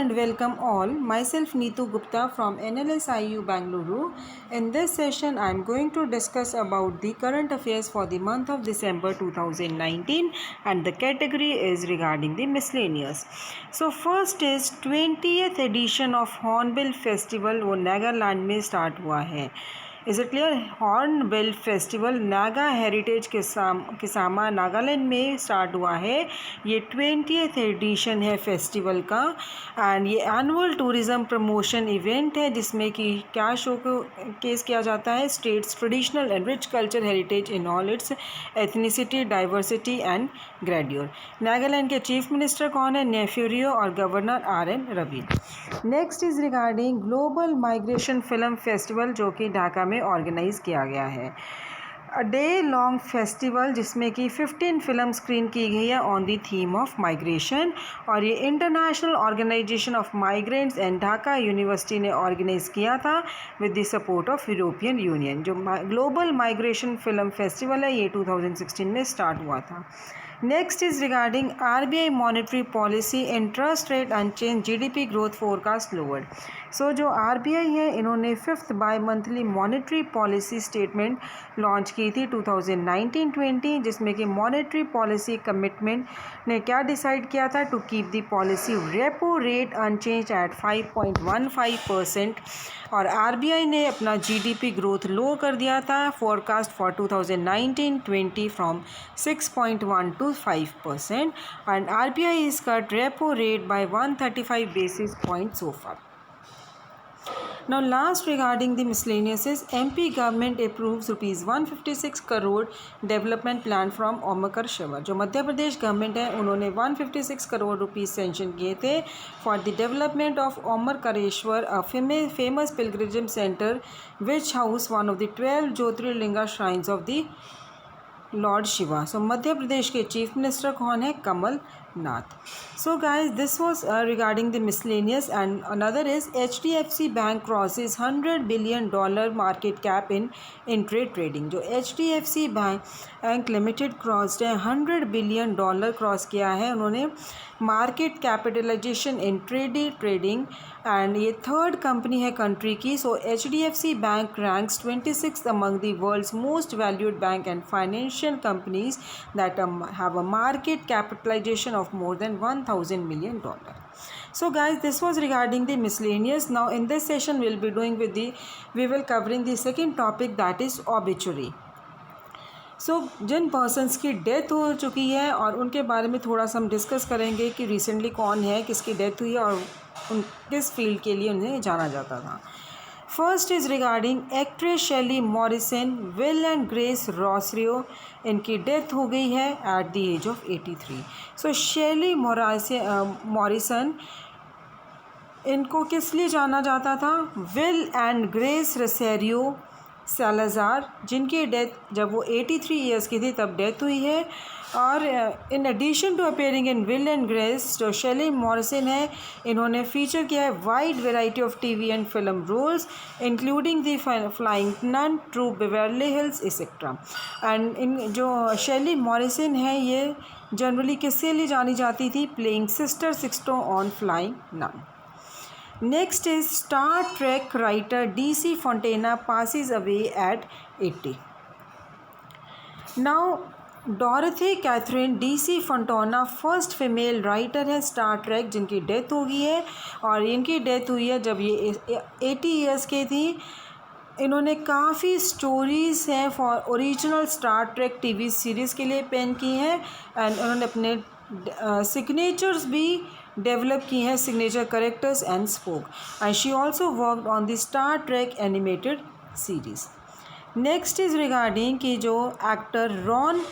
and welcome all. Myself Neetu Gupta from NLSIU Bangalore. In this session, I am going to discuss about the current affairs for the month of December 2019, and the category is regarding the miscellaneous. So first is 20th edition of Hornbill Festival वो नागालैंड में start हुआ है. Is it clear? Hornbill festival Naga heritage Kisama Nagaland में start हुआ है. ये 20th addition है festival का, एंड ये एनुअल टूरिज़म प्रमोशन इवेंट है जिसमें कि क्या शो को केस किया जाता है, states traditional and rich culture heritage in all its ethnicity, diversity and grandeur. Nagaland के चीफ मिनिस्टर कौन है? नेफ्यूरियो, और governor RN Ravi. Next is regarding global migration film festival जो कि ढाका में ऑर्गेनाइज किया गया है. अ डे लॉन्ग फेस्टिवल जिसमें कि 15 फिल्म स्क्रीन की गई है on the theme of migration, और ये international organization of migrants and Dhaka university ने ऑर्गेनाइज किया था with the support of European Union. जो ग्लोबल माइग्रेशन फिल्म फेस्टिवल है ये 2016 में स्टार्ट हुआ था. Next is regarding RBI monetary policy, interest rate unchange, GDP growth forecast lowered. So जो RBI है इन्होंने 5th bi monthly monetary policy statement launch की थी 2019-20, जिसमें कि मॉनेटरी पॉलिसी कमिटमेंट ने क्या डिसाइड किया था? To keep the policy repo rate unchange at 5.15%, और RBI ने अपना GDP ग्रोथ लो कर दिया था forecast for 2019-20 from 6.1 to 5%, and RBI has cut repo rate by 135 basis points so far. Now last regarding the miscellaneous is MP government approves rupees 156 crore development plan from Omakar. जो Madhya Pradesh government है उन्होंने 156 crore rupees sanction किए थे for the development of Omkareshwar, a famous pilgrim centre which house one of the 12 Jyotirlinga shrines of the lord Shiva. So Madhya Pradesh के chief minister कौन है? Kamal Nath. So guys, this was regarding the miscellaneous, and another is HDFC Bank crosses $100 billion market cap in trade trading. जो HDFC bank limited crossed है $100 billion cross किया है उन्होंने market capitalisation in trading, and ये third company है country की. So HDFC bank ranks 26th among the world's most valued bank and financial companies that have a market capitalization of more than $1,000 million. So guys, this was regarding the miscellaneous. Now in this session we will covering the second topic, that is obituary. So जिन persons की death हो चुकी है और उनके बारे में थोड़ा सा हम डिस्कस करेंगे कि रिसेंटली कौन है, किसकी डेथ हुई है और किस फील्ड के लिए उन्हें जाना जाता था. First is regarding actress Shelley Morrison, Will and Grace Rosario. इनकी डेथ हो गई है at the age of 83. So Shelley Morrison, इनको किस लिए जाना जाता था? Will and Grace Rosario Salazar, जिनकी डेथ जब वो 83 ईयर्स की थी तब डेथ हुई है. और in addition to appearing in Will and Grace, जो शेली मॉरिसन है इन्होंने फीचर किया है wide variety of TV and film roles including the flying nun, true Beverly Hills etcetera. And इन जो शेली मॉरिसन है ये जनरली किससे लिए जानी जाती थी? Playing Sister Sixto on Flying Nun. Next is Star Trek writer DC Fontana passes away at 80. Now Dorothy Catherine DC Fontana first female writer है स्टार ट्रैक जिनकी डेथ हो गई है, और इनकी डेथ हुई है जब ये 80 ईयर्स के थी. इन्होंने काफ़ी स्टोरीज़ हैं for original Star Trek TV series के लिए पेन की हैं, एंड उन्होंने अपने सिग्नेचर्स भी डेवलप की हैं, signature characters and Spock, and she also worked on the Star Trek animated series. Next is regarding कि जो एक्टर रॉन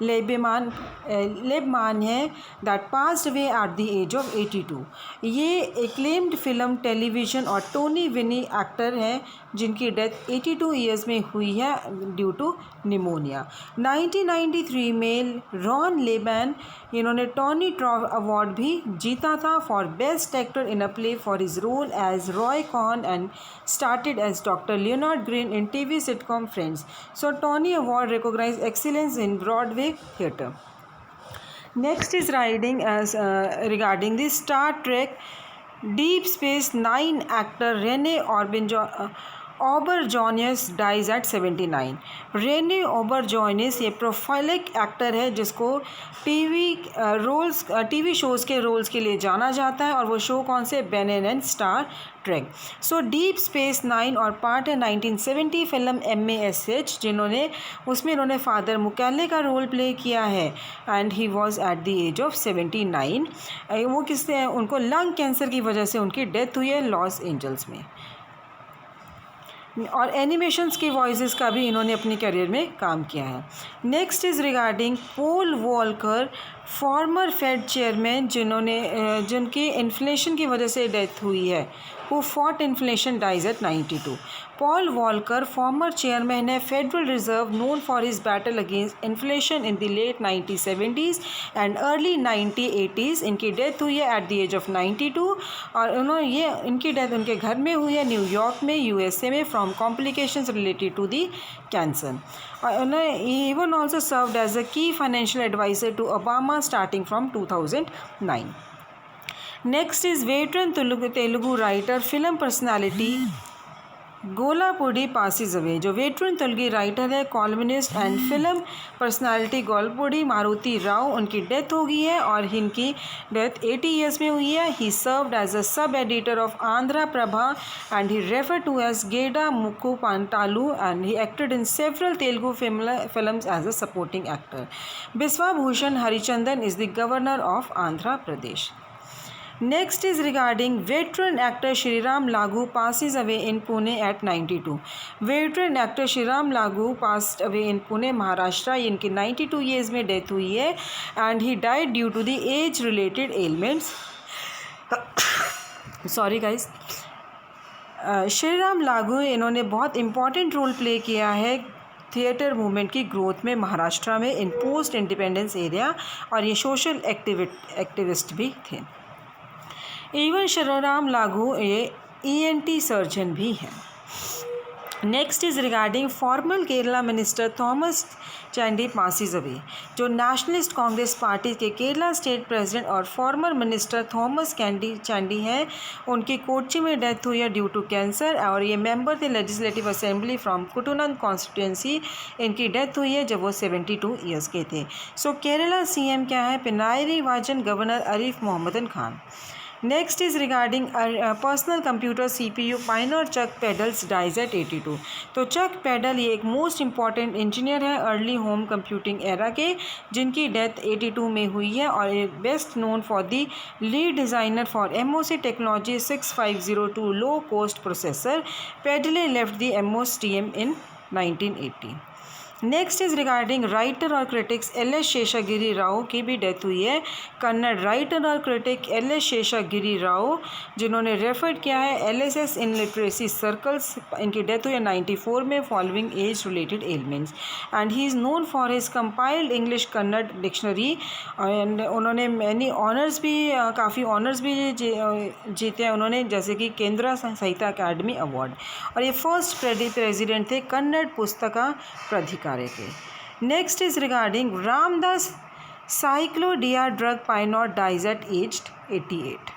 लेबमान है that passed away at the age of 82. ये एक्लेम्ड फिल्म, टेलीविज़न और Tony winning actor हैं जिनकी डेथ 82 years में हुई है ड्यू टू निमोनिया. 1993 में रॉन लेबैन इन्होंने टोनी अवार्ड भी जीता था for best actor in a play for his role as Roy Cohn, and started as Dr. Leonard Green in TV sitcom Friends. So Tony Award recognized excellence in Broadway theatre. Next is regarding the Star Trek Deep Space Nine actor Rene Auberjonois dies at 79. Renee ओबरजॉइनिस ये प्रोफाइलिक actor है जिसको TV shows के roles के लिए जाना जाता है, और वो शो कौन से? बेनेन and Star Trek. So Deep Space Nine और पार्ट है 1970 फिल्म MASH, उसमें इन्होंने फादर मुकेले का रोल प्ले किया है, and he was at the age of 79। वो किससे? उनको लंग कैंसर की वजह से उनकी डेथ हुई है लॉस एंजल्स में। और एनिमेशंस की वॉइसेस का भी इन्होंने अपनी करियर में काम किया है। Next is regarding Paul Volcker, farmer Fed chairman जिनकी इन्फ्लेशन की वजह से डेथ हुई है, who fought inflation, dies at 92. Paul Volcker, former chairman है Federal Reserve, known for his battle against inflation in the late 1970s and early 1980s. इनकी death हुई है at the age of 92, और इनकी डेथ उनके घर में हुई है न्यूयॉर्क में, USA में, from complications related to the cancer. और even also served as a key financial advisor to Obama starting from 2009. Next is veteran Telugu writer, film personality Gollapudi passes away. जो वेटरन तेलुगु राइटर है, columnist and film personality Gollapudi Maruti Rao, उनकी death हो गई है, और इनकी death 80 years में हुई है। ही served as a sub editor of Andhra Prabha and he refer to as Gedda Mukku Pantulu, and he acted in several Telugu films as a supporting actor. Biswa Bhusan Harichandan is the governor of Andhra Pradesh. Next is regarding veteran actor Shriram Lagu passes away in Pune at 92. Veteran actor Shriram Lagu passed away in Pune, Maharashtra. इनकी 92 years में death हुई है, and he died due to the age-related ailments. Sorry guys. Shriram लागू इन्होंने बहुत important role play किया है theatre movement की ग्रोथ में महाराष्ट्र में इन पोस्ट इंडिपेंडेंस एरिया, और ये सोशल एक्टिविस्ट भी थे। इवन श्रीराम लागू ये ENT सर्जन भी हैं। Next is regarding former Kerala minister Thomas Chandy passes away. जो नेशनलिस्ट कांग्रेस पार्टी के केरला स्टेट प्रेसिडेंट और फॉर्मर मिनिस्टर थॉमस चैंडी हैं, उनकी कोच्चि में डेथ हुई है ड्यू टू कैंसर, और ये मेंबर थे लेजिस्लेटिव असेंबली फ्रॉम कुटुनन कॉन्स्टिट्यूंसी। इनकी डेथ हुई है जब वो 72 ईयर्स के थे। सो केरला CM क्या है? Pinarayi Vijayan, governor Arif Mohammad Khan. Next is regarding personal computer CPU pioneer Chuck Peddle dies at 82। तो चक पेडल ये एक मोस्ट इम्पॉर्टेंट इंजीनियर है अर्ली होम कंप्यूटिंग एरा के, जिनकी डेथ 82 में हुई है, और best known for the lead designer for MOS technology 6502 low cost processor. Peddle left the MOS TM in 1980। Next is regarding writer और क्रिटिक्स LS शेषागिरी राव की भी डेथ हुई है। कन्नड़ राइटर और क्रिटिक LS शेषागिरी राव, जिन्होंने रेफर किया है LSS इन लिटरेसी सर्कल्स। इनकी डेथ हुई है 94 में following age related elements, and he is known for his compiled English Kannada dictionary. And उन्होंने मैनी ऑनर्स भी काफ़ी ऑनर्स भी जीते हैं उन्होंने, जैसे कि केंद्र साहित्य अकादमी अवार्ड, और ये फर्स्ट प्रेसिडेंट थे कन्नड़ पुस्तका प्राधिकार के। नेक्स्ट इज रिगार्डिंग रामदास साइक्लोडिया drug pioneer dies at aged 88।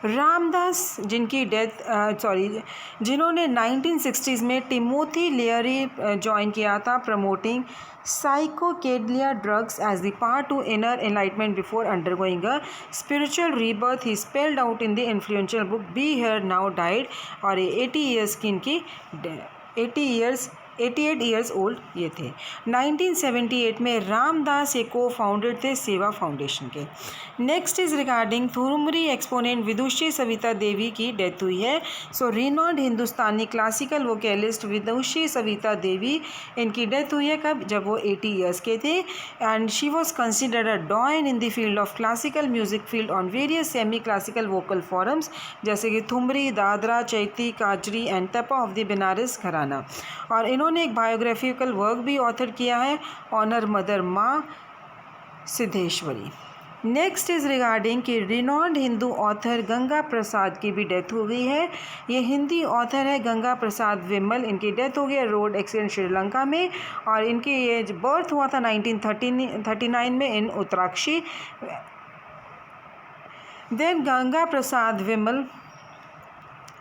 Ramdas जिनकी डेथ जिन्होंने 1960s में टिमोथी लेयरी ज्वाइन किया था promoting psychedelic drugs as the path to inner enlightenment before undergoing a spiritual rebirth. He spelled out in the influential book Be Here Now, died, और 80 years की इनकी 88 years old ये थे। 1978 में रामदास ये को फाउंडर थे सेवा फाउंडेशन के। नेक्स्ट इज़ रिगार्डिंग थुरुमरी एक्सपोनेंट विदुषी सविता देवी की डेथ हुई है। सो रिनॉन्ड हिंदुस्तानी क्लासिकल वोकलिस्ट विदुषी सविता देवी, इनकी डेथ हुई है कब? जब वो 80 ईयर्स के थे, and she was considered a डॉयन in the field of classical music field on various semi classical vocal forums, जैसे कि थुमरी, दादरा, चैती, काजरी एंड तपा ऑफ द बनारस घराना। और इन्होंने एक बायोग्राफिकल वर्क भी ऑथर किया है, ऑनर मदर माँ सिद्धेश्वरी। नेक्स्ट इज़ रिगार्डिंग कि रिनॉन्ड हिंदू ऑथर गंगा प्रसाद की भी डेथ हो गई है। ये हिंदी ऑथर है गंगा प्रसाद विमल, इनकी डेथ हो गई है रोड एक्सीडेंट श्रीलंका में, और इनकी ये बर्थ हुआ था 1939 में इन उत्तराक्षी। देन गंगा प्रसाद विमल,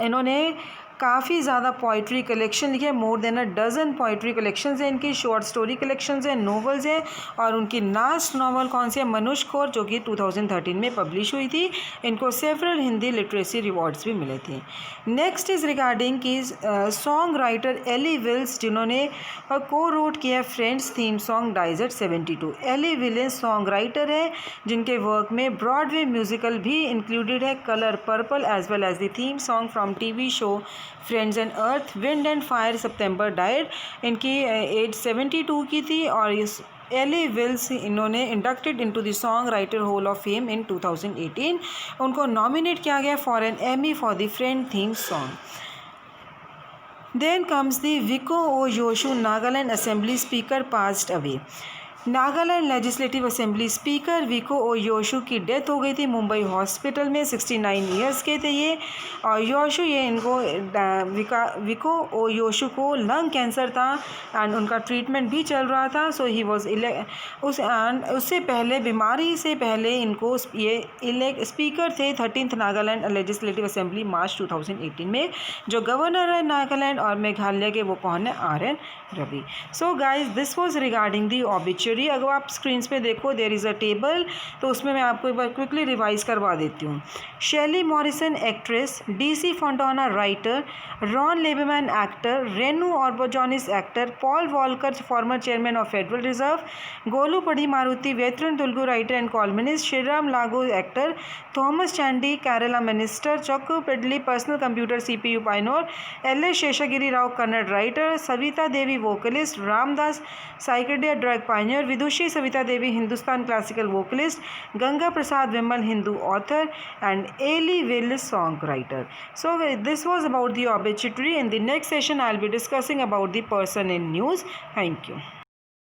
इन्होंने काफ़ी ज़्यादा पोइट्री कलेक्शन लिखे, मोर देन अ डज़न पोइट्री कलेक्शंस हैं इनकी, शॉर्ट स्टोरी कलेक्शंस हैं, नॉवेल्स हैं, और उनकी लास्ट नॉवल कौन सी है, मनुष्यखोर, जो कि 2013 में पब्लिश हुई थी। इनको सेवरल हिंदी लिटरेसी रिवॉर्ड्स भी मिले थे। नेक्स्ट इज़ रिगार्डिंग की सॉन्ग राइटर एली विल्स, जिन्होंने को रोट किया Friends theme song dies at 72। Allee Willis song writer है जिनके वर्क में ब्रॉडवे म्यूजिकल भी इंक्लूडेड है, Color Purple as well as the theme song from TV show Friends and Earth, Wind and Fire, September died. इनकी age 72 की थी, और इस एली विल्स इन्होंने inducted into the song writer hall of fame in 2018। उनको नॉमिनेट किया गया for an Emmy for the friend theme song. Then comes the Vikho O Yhoshu, Nagaland assembly speaker, passed away. Nagaland legislative assembly speaker Vikho O Yhoshu की डेथ हो गई थी मुंबई हॉस्पिटल में, 69 ईयर्स के थे ये। और योशु, ये इनको विको ओ योशु को लंग कैंसर था एंड उनका ट्रीटमेंट भी चल रहा था। सो ही वॉज उससे पहले, बीमारी से पहले इनको ये स्पीकर थे 13th नागालैंड लेजिस्लेटिव असेंबली मार्च 2018 में। जो गवर्नर है नागालैंड और मेघालय के, वो कौन है, RN Ravi. So guys, this was regarding the obituary. अगर आप स्क्रीन पे देखो, देयर इज़ अ टेबल, तो उसमें मैं आपको एक बार क्विकली रिवाइज करवा देती हूँ। Shelley Morrison actress, DC Fontana writer, Ron Leibman actor, Rene Auberjonois actor, Paul Volcker former chairman of Federal Reserve, Gollapudi Maruti veteran Telugu writer and columnist, Shriram Lagoo actor, Thomas Chandy Kerala minister, Chuck Peddle personal computer CPU pioneer, LS Seshagiri Rao Kannada writer, Savita Devi vocalist, Ram Dass साइकेडिया drug pioneer, Vidushi Savita Devi Hindustan classical vocalist, Ganga Prasad Vimal Hindu author, and Eli Willis songwriter. So this was about the obituary. In the next session I'll be discussing about the person in news. Thank you.